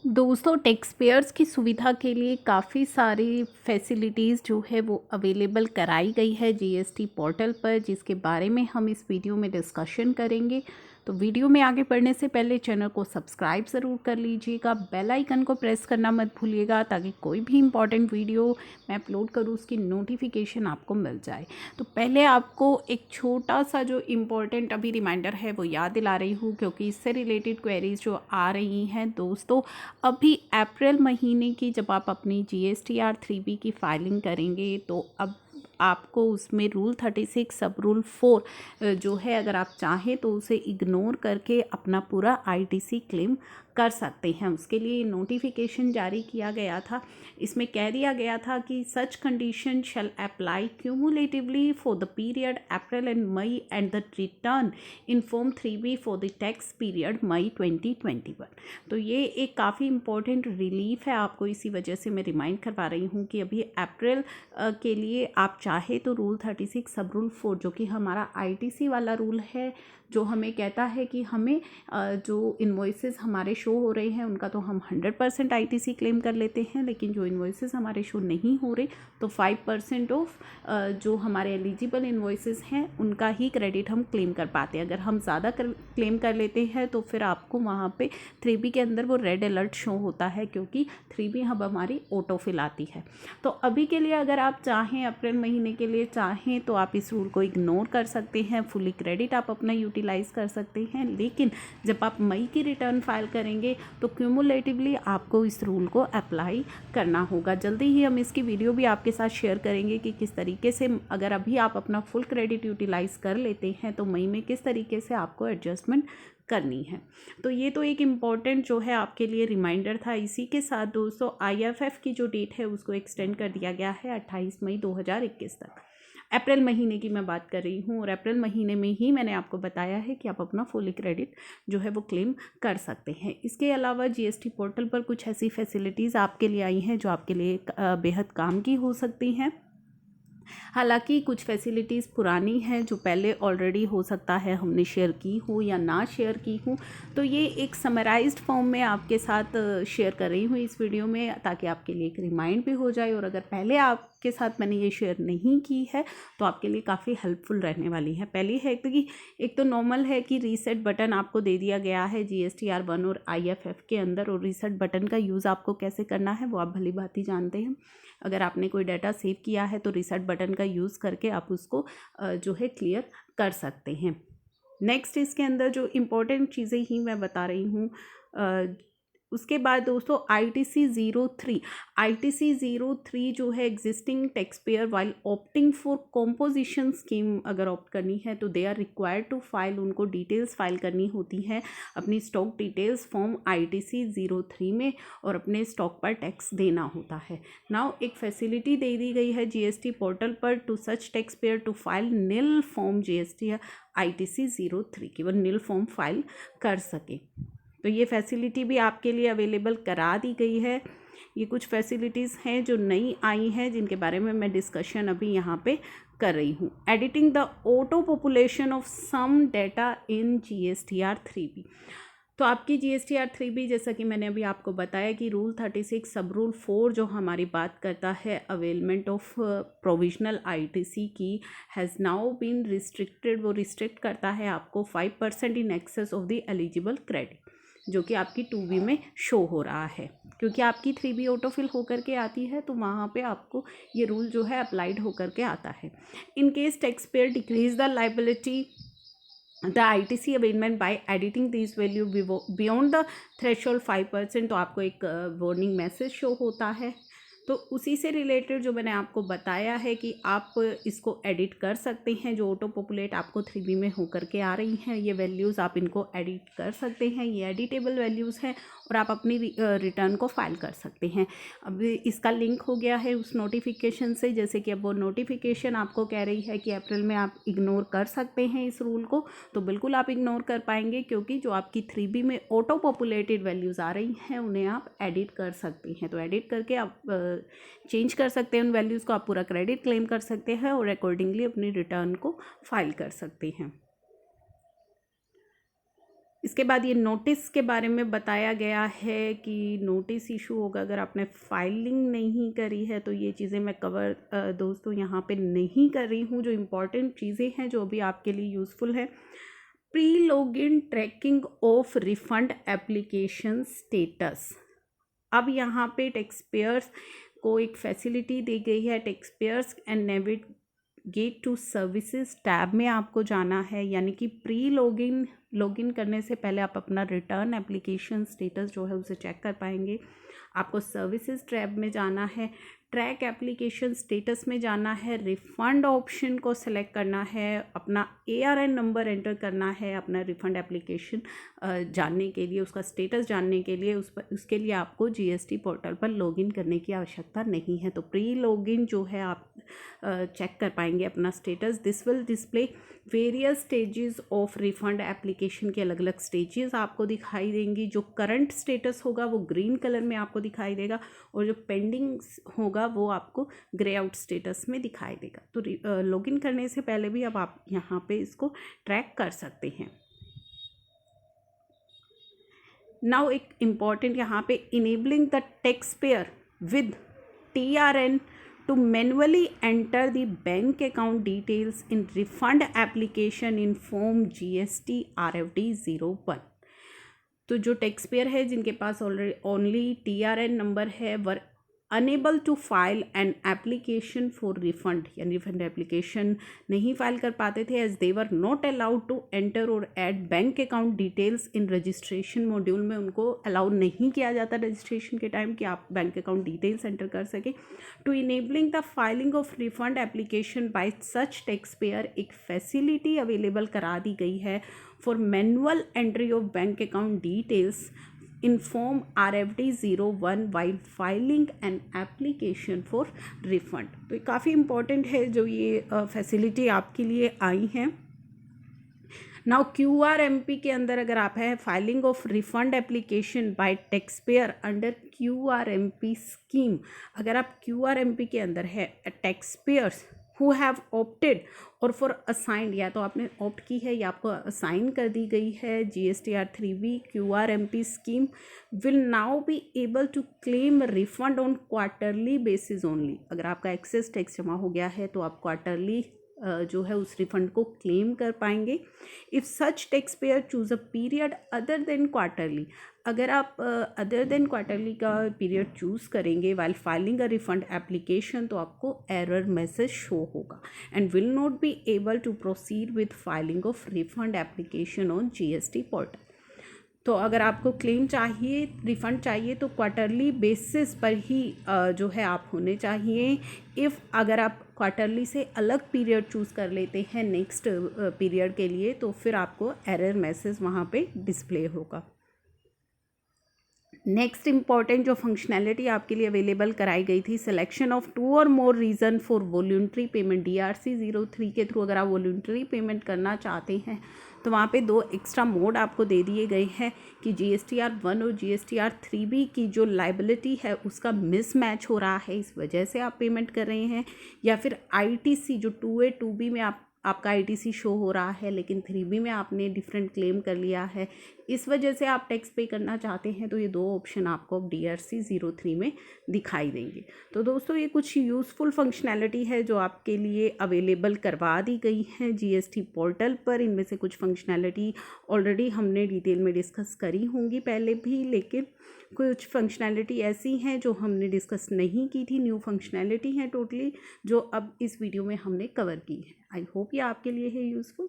दोस्तों, tax payers की सुविधा के लिए काफ़ी सारी फैसिलिटीज़ जो है वो अवेलेबल कराई गई है जीएसटी पोर्टल पर, जिसके बारे में हम इस वीडियो में डिस्कशन करेंगे। तो वीडियो में आगे बढ़ने से पहले चैनल को सब्सक्राइब ज़रूर कर लीजिएगा, बेल आइकन को प्रेस करना मत भूलिएगा, ताकि कोई भी इंपॉर्टेंट वीडियो मैं अपलोड करूँ उसकी नोटिफिकेशन आपको मिल जाए। तो पहले आपको एक छोटा सा जो इम्पोर्टेंट अभी रिमाइंडर है वो याद दिला रही हूँ, क्योंकि इससे रिलेटेड क्वेरीज जो आ रही हैं दोस्तों। अभी अप्रैल महीने की जब आप अपनी GSTR 3B की फाइलिंग करेंगे, तो अब आपको उसमें रूल 36 सब रूल 4 जो है, अगर आप चाहें तो उसे इग्नोर करके अपना पूरा ITC क्लेम कर सकते हैं। उसके लिए नोटिफिकेशन जारी किया गया था। इसमें कह दिया गया था कि such condition shall apply cumulatively for the period April and May and the return in form 3B for the tax period May 2021। तो ये एक काफ़ी इम्पोर्टेंट रिलीफ है आपको, इसी वजह से मैं रिमाइंड करवा रही हूँ कि अभी अप्रैल के लिए आप चाहे तो रूल 36 सब रूल 4 जो कि हमारा ITC वाला रूल है, जो हमें कहता है कि हमें जो इन्वॉइसेस हमारे शो हो रहे हैं उनका तो हम 100% ITC क्लेम कर लेते हैं, लेकिन जो इन्वॉइसेस हमारे शो नहीं हो रहे तो 5% ऑफ जो हमारे एलिजिबल इन्वॉइसेस हैं उनका ही क्रेडिट हम क्लेम कर पाते हैं। अगर हम ज़्यादा क्लेम कर लेते हैं तो फिर आपको वहाँ पे 3B के अंदर वो रेड अलर्ट शो होता है, क्योंकि 3B अब हमारी ऑटोफिल आती है। तो अभी के लिए अगर आप चाहें, अप्रैल महीने के लिए चाहें, तो आप इस रूल को इग्नोर कर सकते हैं, फुली क्रेडिट आप अपना यूटिलाइज़ कर सकते हैं। लेकिन जब आप मई की रिटर्न फाइल करेंगे तो क्यूमुलेटिवली आपको इस रूल को अप्लाई करना होगा। जल्दी ही हम इसकी वीडियो भी आपके साथ शेयर करेंगे कि किस तरीके से, अगर अभी आप अपना फुल क्रेडिट यूटिलाइज़ कर लेते हैं तो मई में किस तरीके से आपको एडजस्टमेंट करनी है। तो ये तो एक इम्पॉर्टेंट जो है आपके लिए रिमाइंडर था। इसी के साथ दोस्तों, IFF की जो डेट है उसको एक्सटेंड कर दिया गया है 28 मई 2021 तक। अप्रैल महीने की मैं बात कर रही हूँ, और अप्रैल महीने में ही मैंने आपको बताया है कि आप अपना फुली क्रेडिट जो है वो क्लेम कर सकते हैं। इसके अलावा GST पोर्टल पर कुछ ऐसी फैसिलिटीज़ आपके लिए आई हैं जो आपके लिए बेहद काम की हो सकती हैं। हालांकि कुछ फैसिलिटीज़ पुरानी हैं जो पहले ऑलरेडी हो सकता है हमने शेयर की हो या ना शेयर की हो, तो ये एक समराइज्ड फॉर्म में आपके साथ शेयर कर रही हूँ इस वीडियो में, ताकि आपके लिए एक रिमाइंड भी हो जाए। और अगर पहले आपके साथ मैंने ये शेयर नहीं की है तो आपके लिए काफ़ी हेल्पफुल रहने वाली है। पहली है कि एक तो नॉर्मल है कि रीसेट बटन आपको दे दिया गया है GSTR 1 और IFF के अंदर, और रीसेट बटन का यूज़ आपको कैसे करना है वो आप भली भांति जानते हैं। अगर आपने कोई डाटा सेव किया है तो रीसेट बटन का यूज़ करके आप उसको जो है क्लियर कर सकते हैं। नेक्स्ट इसके अंदर जो इम्पोर्टेंट चीज़ें ही मैं बता रही हूँ। उसके बाद दोस्तों, ITC 03 जो है, existing tax payer while opting for composition scheme अगर ऑप्ट करनी है तो they are required to file, उनको डिटेल्स फाइल करनी होती हैं अपनी स्टॉक डिटेल्स फॉर्म ITC 03 में, और अपने स्टॉक पर टैक्स देना होता है। नाउ एक फैसिलिटी दे दी गई है GST पोर्टल पर to such tax payer to file nil form GST ITC 03 की, वो नील फॉर्म फाइल कर सके। तो ये फैसिलिटी भी आपके लिए अवेलेबल करा दी गई है। ये कुछ फैसिलिटीज़ हैं जो नई आई हैं, जिनके बारे में मैं डिस्कशन अभी यहाँ पे कर रही हूँ। Editing the auto population of some data in GSTR 3B। तो आपकी GSTR 3B, जैसा कि मैंने अभी आपको बताया कि रूल 36 सब रूल 4 जो हमारी बात करता है अवेलमेंट ऑफ प्रोविजनल ITC की, हैज़ नाउ बीन रिस्ट्रिक्टेड। वो रिस्ट्रिक्ट करता है आपको 5% in excess of the eligible credit, जो कि आपकी 2B में शो हो रहा है। क्योंकि आपकी 3B ऑटोफिल होकर के आती है तो वहाँ पे आपको ये रूल जो है अप्लाइड होकर के आता है। In case tax payer decrease the liability the ITC availment by editing this value beyond the threshold 5%, तो आपको एक वार्निंग मैसेज शो होता है। तो उसी से रिलेटेड जो मैंने आपको बताया है कि आप इसको एडिट कर सकते हैं, जो ऑटो पॉपुलेट आपको 3B में होकर के आ रही हैं ये वैल्यूज़, आप इनको एडिट कर सकते हैं। ये एडिटेबल वैल्यूज़ हैं और आप अपनी रिटर्न को फाइल कर सकते हैं। अब इसका लिंक हो गया है उस नोटिफिकेशन से, जैसे कि अब वो नोटिफिकेशन आपको कह रही है कि अप्रैल में आप इग्नोर कर सकते हैं इस रूल को, तो बिल्कुल आप इग्नोर कर पाएंगे, क्योंकि जो आपकी 3B में ऑटो पॉपुलेटेड वैल्यूज़ आ रही हैं उन्हें आप एडिट कर सकते हैं। तो एडिट करके आप चेंज कर सकते हैं उन वैल्यूज़ को, आप पूरा क्रेडिट क्लेम कर सकते हैं और अकॉर्डिंगली अपनी रिटर्न को फाइल कर सकते हैं। इसके बाद ये नोटिस के बारे में बताया गया है कि नोटिस इशू होगा अगर आपने फाइलिंग नहीं करी है, तो ये चीज़ें मैं कवर दोस्तों यहाँ पे नहीं कर रही हूँ। जो इम्पॉर्टेंट चीज़ें हैं जो भी आपके लिए यूज़फुल है, pre login tracking of refund application status. अब यहाँ पे टैक्स पेयर्स को एक फैसिलिटी दी गई है, tax payers and navigate to services tab में आपको जाना है, यानी कि प्री लॉगिन करने से पहले आप अपना रिटर्न एप्लीकेशन स्टेटस जो है उसे चेक कर पाएंगे। आपको सर्विसेज टैब में जाना है, ट्रैक एप्लीकेशन स्टेटस में जाना है, रिफ़ंड ऑप्शन को सेलेक्ट करना है, अपना ARN नंबर एंटर करना है अपना रिफ़ंड एप्लीकेशन जानने के लिए, उसका स्टेटस जानने के लिए। उसके लिए आपको GST पोर्टल पर लॉगिन करने की आवश्यकता नहीं है। तो प्री लॉगिन जो है आप चेक कर पाएंगे अपना status. This will display various stages of refund application के अलग अलग स्टेजेस आपको दिखाई देंगी। जो करंट स्टेटस होगा वो ग्रीन कलर में आपको दिखाई देगा और जो पेंडिंग होगा वो आपको ग्रे आउट स्टेटस में दिखाई देगा। तो लॉगिन करने से पहले भी अब आप यहाँ पे इसको ट्रैक कर सकते हैं। नाउ एक इम्पॉर्टेंट यहाँ पे enabling the tax payer with TRN to manually enter the bank account details in refund application in form GST RFD 01। तो जो टैक्स पेयर है जिनके पास ऑलरेडी ओनली TRN नंबर है were unable to file an application for refund, यानी refund application नहीं file कर पाते थे as they were not allowed to enter और add bank account details in registration module में। उनको अलाउ नहीं किया जाता रजिस्ट्रेशन के टाइम कि आप बैंक अकाउंट डिटेल्स एंटर कर सकें। To enabling the filing of refund application by such tax payer एक फैसिलिटी अवेलेबल करा दी गई है for manual entry of bank account details in form RFD 01 while filing an application for refund। तो ये काफ़ी इम्पॉर्टेंट है जो ये फैसिलिटी आपके लिए आई है। नाउ QRMP के अंदर अगर आप है filing of refund application bye tax payer under QRMP scheme, अगर आप QRMP के अंदर है tax pairs who have opted और फॉर असाइंड, या तो आपने ऑप्ट की है या आपको असाइन कर दी गई है GSTR 3B QRMP scheme, will now be able to claim refund on quarterly basis only. अगर आपका एक्सेस टैक्स जमा हो गया है तो आप क्वार्टरली जो है उस रिफंड को क्लेम कर पाएंगे। If such tax payer choose a period other than quarterly, अगर आप अदर देन क्वार्टरली का पीरियड चूज़ करेंगे while filing a refund application तो आपको एरर मैसेज शो होगा and will not be able to proceed with filing of refund application on GST portal. तो अगर आपको क्लेम चाहिए, रिफ़ंड चाहिए तो क्वार्टरली बेसिस पर ही जो है आप होने चाहिए। इफ़ अगर आप क्वार्टरली से अलग पीरियड चूज़ कर लेते हैं नेक्स्ट पीरियड के लिए तो फिर आपको एरर मैसेज वहाँ पे डिस्प्ले होगा। नेक्स्ट इंपॉर्टेंट जो फंक्शनैलिटी आपके लिए अवेलेबल कराई गई थी, सिलेक्शन ऑफ 2 और more reason for voluntary payment. DRC 03 के थ्रू अगर आप वॉल्यूंट्री पेमेंट करना चाहते हैं तो वहाँ पे 2 एक्स्ट्रा मोड आपको दे दिए गए हैं कि GSTR 1 और GSTR 3B की जो लाइबिलिटी है उसका मिसमैच हो रहा है, इस वजह से आप पेमेंट कर रहे हैं, या फिर ITC जो 2A 2B में आपका ITC शो हो रहा है लेकिन 3B में आपने डिफरेंट क्लेम कर लिया है, इस वजह से आप टैक्स पे करना चाहते हैं। तो ये 2 ऑप्शन आपको DRC 03 में दिखाई देंगे। तो दोस्तों ये कुछ यूज़फुल फंक्शनैलिटी है जो आपके लिए अवेलेबल करवा दी गई है GST पोर्टल पर। इनमें से कुछ फंक्शनैलिटी ऑलरेडी हमने डिटेल में डिस्कस करी होंगी पहले भी, लेकिन कुछ फंक्शनैलिटी ऐसी हैं जो हमने डिस्कस नहीं की थी, न्यू फंक्शनैलिटी हैं टोटली, जो अब इस वीडियो में हमने कवर की है। आई होप ये आपके लिए है यूज़फुल।